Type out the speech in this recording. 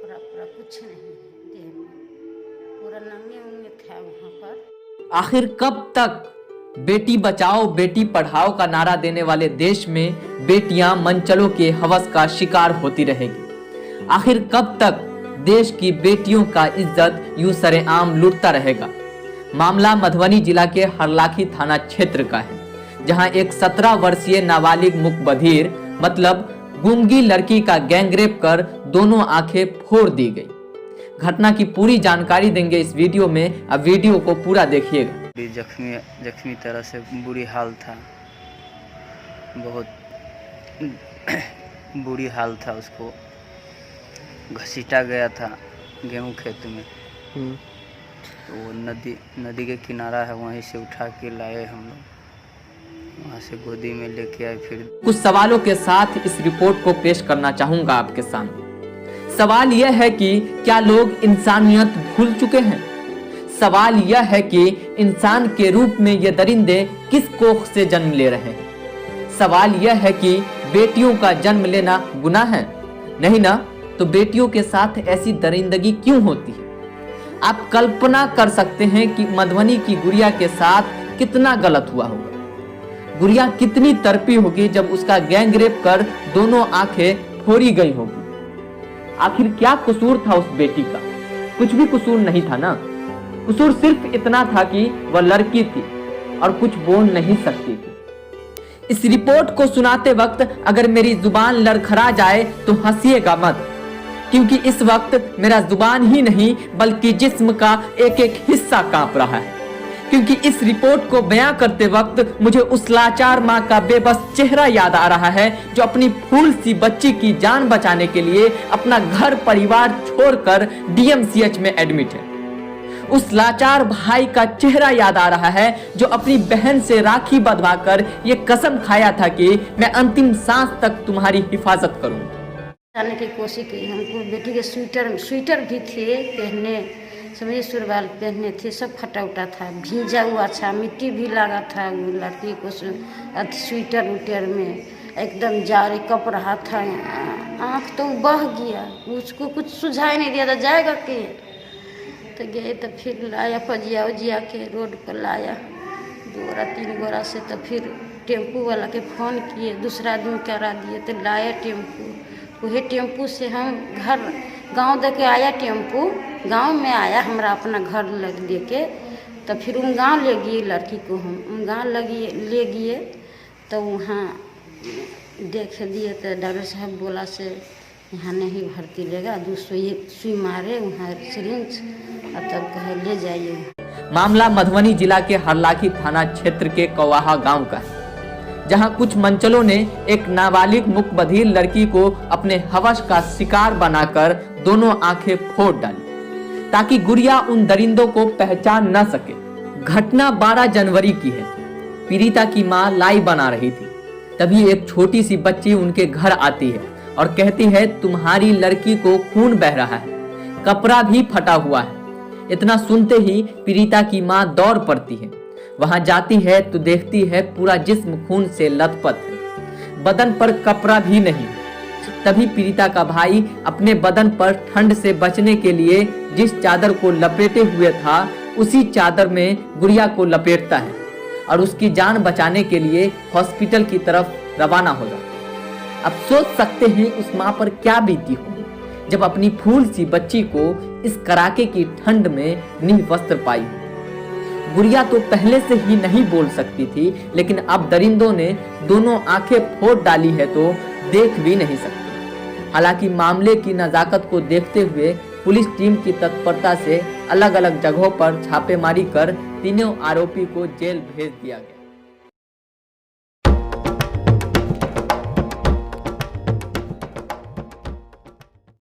कपड़ा पूरा कुछ नहीं है देह में, पूरा नंगे उंगे था वहाँ पर। आखिर कब तक बेटी बचाओ बेटी पढ़ाओ का नारा देने वाले देश में बेटियां मनचलों के हवस का शिकार होती रहेगी? आखिर कब तक देश की बेटियों का इज्जत यूं सरेआम लूटता रहेगा? मामला मधुबनी जिला के हरलाखी थाना क्षेत्र का है, जहां एक 17 वर्षीय नाबालिग मुकबधीर मतलब गूंगी लड़की का गैंगरेप कर दोनों आंखें फोड़ दी गई। घटना की पूरी जानकारी देंगे इस वीडियो में, अब वीडियो को पूरा देखिएगा। जख्मी तरह से बुरी हाल था, बहुत बुरी हाल था। उसको घसीटा गया था गेहूं खेत में, तो वो नदी के किनारा है, वहीं से उठा के लाए हम लोग, वहाँ से गोदी में लेके आए। फिर कुछ सवालों के साथ इस रिपोर्ट को पेश करना चाहूंगा आपके सामने। सवाल यह है कि क्या लोग इंसानियत भूल चुके हैं? सवाल यह है कि इंसान के रूप में ये दरिंदे किस कोख से जन्म ले रहे हैं? सवाल यह है कि बेटियों का जन्म लेना गुनाह है? नहीं ना, तो बेटियों के साथ ऐसी दरिंदगी क्यों होती है? आप कल्पना कर सकते हैं कि मधुबनी की गुड़िया के साथ कितना गलत हुआ होगा। गुड़िया कितनी तड़पी होगी जब उसका गैंगरेप कर दोनों आंखें फोड़ी गई होगी। आखिर क्या कसूर था उस बेटी का? कुछ भी कसूर नहीं था ना। कसूर सिर्फ इतना था कि वह लड़की थी और कुछ बोल नहीं सकती थी। इस रिपोर्ट को सुनाते वक्त अगर मेरी जुबान लड़खड़ा जाए तो हंसिएगा मत, क्योंकि इस वक्त मेरा जुबान ही नहीं बल्कि जिस्म का एक एक हिस्सा कांप रहा है। क्योंकि इस रिपोर्ट को बयां करते वक्त मुझे उस लाचार माँ का बेबस चेहरा याद आ रहा है जो अपनी फूल सी बच्ची की जान बचाने के लिए अपना घर परिवार छोड़कर DMCH में एडमिट है। उस लाचार भाई का चेहरा याद आ रहा है जो अपनी बहन से राखी बंधवाकर ये कसम खाया था कि मैं अंतिम सांस तक तुम्हारी हिफाजत करूंगा। जाने की कोशिश की, हमको बेटी के स्वेटर भी थे पहने, समझिए सुरवाल पहने थे, सब फटा उटा था, भींजा हुआ था, मिट्टी भी लगा था वो लड़की को स्वेटर उटर में, एकदम जारे कप रहा था, आँख तो बह गया, उसको कुछ सुझाई नहीं दिया था जाएगा कि तो गए। तो फिर लाया फजिया उजिया के रोड पर लाया 2-3 गोरा से, तो फिर टेम्पू वाला के फ़ोन किए, दूसरा आदमी करा दिए, तो लाया टेम्पू। वही टेम्पू से हम घर गांव दे के आया, टेम्पू गांव में आया हमारा अपना घर लग दे के, तो फिर उन गाँव ले गए लड़की को, हम उन गाँव ले गए। तो वहाँ देख दिए तो डॉक्टर साहब बोला से यहाँ नहीं भर्ती लेगा, 2 सुई मारे वहाँ सिरिंज, और तब कहे ले जाइए। मामला मधुबनी जिला के हरलाखी थाना क्षेत्र के कौवाहा गांव का है, जहां कुछ मनचलों ने एक नाबालिग मुकबधीर लड़की को अपने हवस का शिकार बनाकर दोनों आंखें फोड़ डाली ताकि गुड़िया उन दरिंदों को पहचान न सके। घटना 12 जनवरी की है। पीड़िता की मां लाई बना रही थी, तभी एक छोटी सी बच्ची उनके घर आती है और कहती है तुम्हारी लड़की को खून बह रहा है, कपड़ा भी फटा हुआ है। इतना सुनते ही पीड़िता की मां दौड़ पड़ती है। वहां जाती है तो देखती है पूरा जिस्म खून से लथपथ है, बदन पर कपड़ा भी नहीं। तभी पीड़िता का भाई अपने बदन पर ठंड से बचने के लिए जिस चादर को लपेटे हुए था उसी चादर में गुड़िया को लपेटता है और उसकी जान बचाने के लिए हॉस्पिटल की तरफ रवाना हो जाता है। अब सोच सकते हैं उस माँ पर क्या बीती होगी जब अपनी फूल सी बच्ची को इस कड़ाके की ठंड में निवस्त्र पाई। गुड़िया तो पहले से ही नहीं बोल सकती थी, लेकिन अब दरिंदों ने दोनों आंखें फोड़ डाली है तो देख भी नहीं सकती। हालांकि मामले की नजाकत को देखते हुए पुलिस टीम की तत्परता से अलग अलग जगहों पर छापेमारी कर तीनों आरोपी को जेल भेज दिया गया।